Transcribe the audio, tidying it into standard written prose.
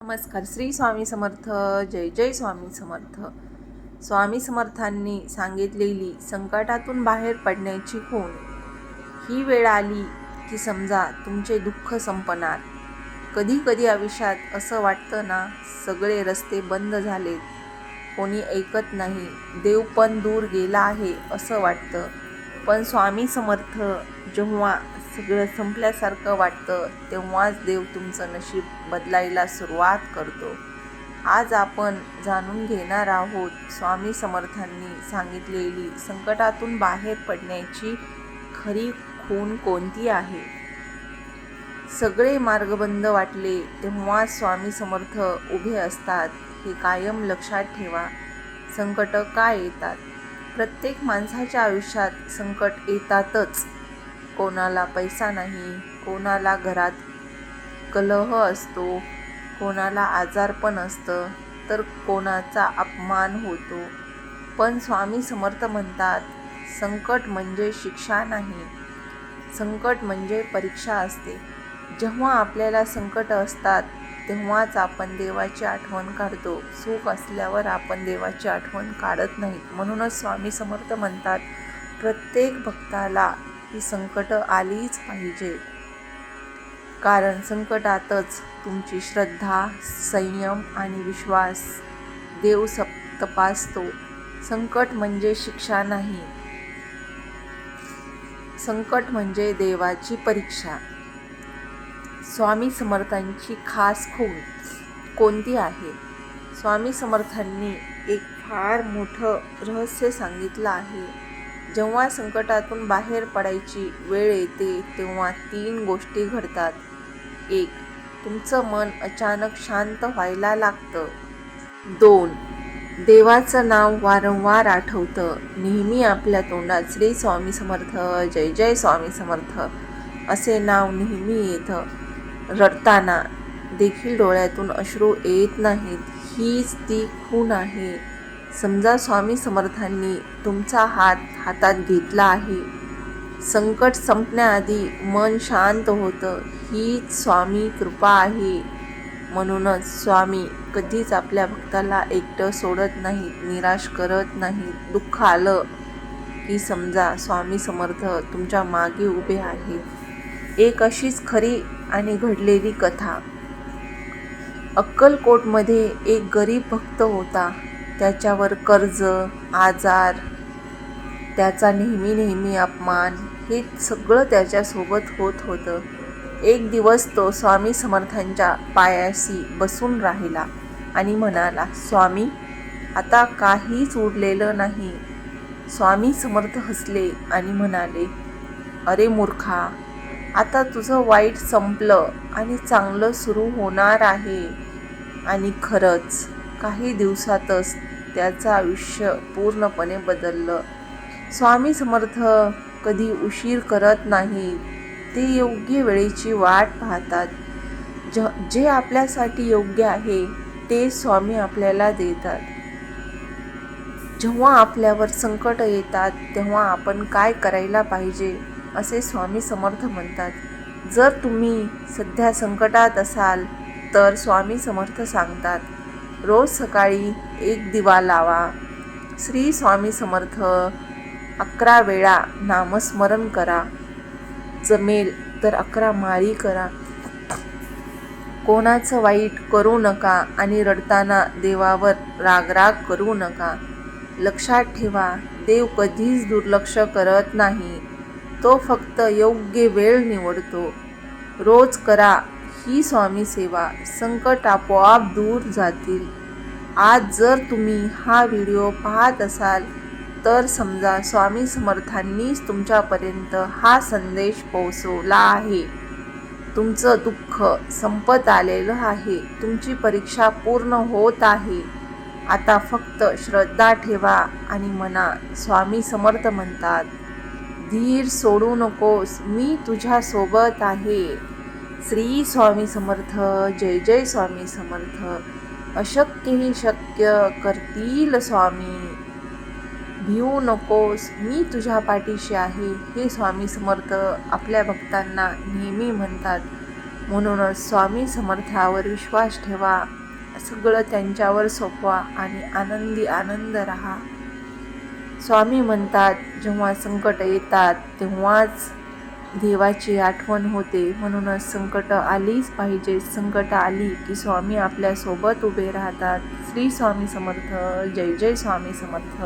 नमस्कार. श्री स्वामी समर्थ. जय जय स्वामी समर्थ. स्वामी समर्थांनी सांगितलेली संकटातून बाहेर पडण्याची खूण. ही वेळ आली की समजा तुमचे दुःख संपणार. कधी कधी आयुष्यात असं वाटतं ना, सगळे रस्ते बंद झालेत, कोणी ऐकत नाही, देव पण दूर गेला आहे असं वाटतं. पण स्वामी समर्थ जेव्हा सगळं संपल्यासारखं वाटतं तेव्हाच देव तुमचं नशीब बदलायला सुरुवात करतो. आज आपण जाणून घेणार आहोत स्वामी समर्थांनी सांगितलेली संकटातून बाहेर पडण्याची खरी खूण कोणती आहे. सगळे मार्ग बंद वाटले तेव्हा स्वामी समर्थ उभे असतात, हे कायम लक्षात ठेवा. संकट का येतात? प्रत्येक माणसाच्या आयुष्यात संकट येतातच. कोणाला पैसा नाही, कोणाला घरात कलह असतो, कोणाला आजारपण असतं, तर कोणाचा अपमान होतो. पण स्वामी समर्थ म्हणतात, संकट म्हणजे शिक्षा नाही, संकट म्हणजे परीक्षा असते. जेव्हा आपल्याला संकट असतात तेव्हाच आपण देवाची आठवण काढतो. सुख असल्यावर आपण देवाची आठवण काढत नाहीत. म्हणूनच स्वामी समर्थ म्हणतात, प्रत्येक भक्ताला ही संकट आलीच पाहिजे. कारण संकटातच तुमची श्रद्धा, संयम आणि विश्वास देव तपासतो. संकट म्हणजे शिक्षा नाही, संकट म्हणजे देवाची परीक्षा. स्वामी समर्थांची खास खूण कोणती आहे? स्वामी समर्थांनी एक फार मोठं रहस्य सांगितलं आहे. जेव्हा संकटातून बाहेर पडायची वेळ येते तेव्हा 3 गोष्टी घडतात. 1. तुमचं मन अचानक शांत व्हायला लागतं. 2. देवाचं नाव वारंवार आठवतं. नेहमी आपल्या तोंडात श्री स्वामी समर्थ, जय जय स्वामी समर्थ असे नाव नेहमी येतं. रडताना देखील डोळ्यातून अश्रू येत नाहीत. हीच ती खूण आहे. समजा स्वामी समर्थांनी तुमचा हात हातात घेतला आहे. संकट संपण्याआधी मन शांत होतं. हीच स्वामी कृपा आहे. म्हणूनच स्वामी कधीच आपल्या भक्ताला एकटं सोडत नाहीत, निराश करत नाहीत. दुःख आलं की समजा स्वामी समर्थ तुमच्या मागे उभे आहेत. एक अशीच खरी आणि घडलेली कथा. अक्कलकोटमध्ये एक गरीब भक्त होता. त्याच्यावर कर्ज, आजार, त्याचा नेहमी अपमान हे सगळं त्याच्यासोबत होत होतं. एक दिवस तो स्वामी समर्थांच्या पायाशी बसून राहिला आणि म्हणाला, स्वामी, आता काहीच उरलेलं नाही. स्वामी समर्थ हसले आणि म्हणाले, अरे मूर्खा, आता तुझं वाईट संपलं आणि चांगलं सुरू होणार आहे. आणि खरंच काही दिवसातच त्याचं आयुष्य पूर्णपणे बदललं. स्वामी समर्थ कधी उशीर करत नाहीत. ते योग्य वेळेची वाट पाहतात. जे आपल्यासाठी योग्य आहे ते स्वामी आपल्याला देतात. जेव्हा आपल्यावर संकट येतात तेव्हा आपण काय करायला पाहिजे असे स्वामी समर्थ म्हणतात. जर तुम्ही सध्या संकटात असाल तर स्वामी समर्थ सांगतात, रोज सकाळी 1 दिवा लावा. श्री स्वामी समर्थ 11 वेळा नामस्मरण करा. जमेल तर 11 माळी करा. कोणाचं वाईट करू नका आणि रडताना देवावर राग करू नका. लक्षात ठेवा, देव कधीच दुर्लक्ष करत नाही. तो फक्त योग्य वेळ निवडतो. रोज करा ही स्वामी सेवा. संकट आपोआप दूर जातील. आज जर तुम्ही हा व्हिडिओ पाहत असाल तर समजा स्वामी समर्थांनीच तुमच्यापर्यंत हा संदेश पोहोचवला आहे. तुमचं दुःख संपत आलेलं आहे. तुमची परीक्षा पूर्ण होत आहे. आता फक्त श्रद्धा ठेवा आणि म्हणा, स्वामी समर्थ म्हणतात, धीर सोडू नकोस, मी तुझ्या सोबत आहे. श्री स्वामी समर्थ, जय जय स्वामी समर्थ. अशक्यही शक्य करतील स्वामी. भिवू नकोस, मी तुझ्या पाठीशी आहे. हे स्वामी समर्थ आपल्या भक्तांना नेहमी म्हणतात. म्हणूनच स्वामी समर्थावर विश्वास ठेवा, सगळं त्यांच्यावर सोपवा आणि आनंदी आनंद राहा. स्वामी म्हणतात, जेव्हा संकट येतात तेव्हाच देवाची आठवण होते. म्हणूनच संकट आलीच पाहिजे. संकट आली की स्वामी आपल्या सोबत उभे राहतात. श्री स्वामी समर्थ. जय जय स्वामी समर्थ.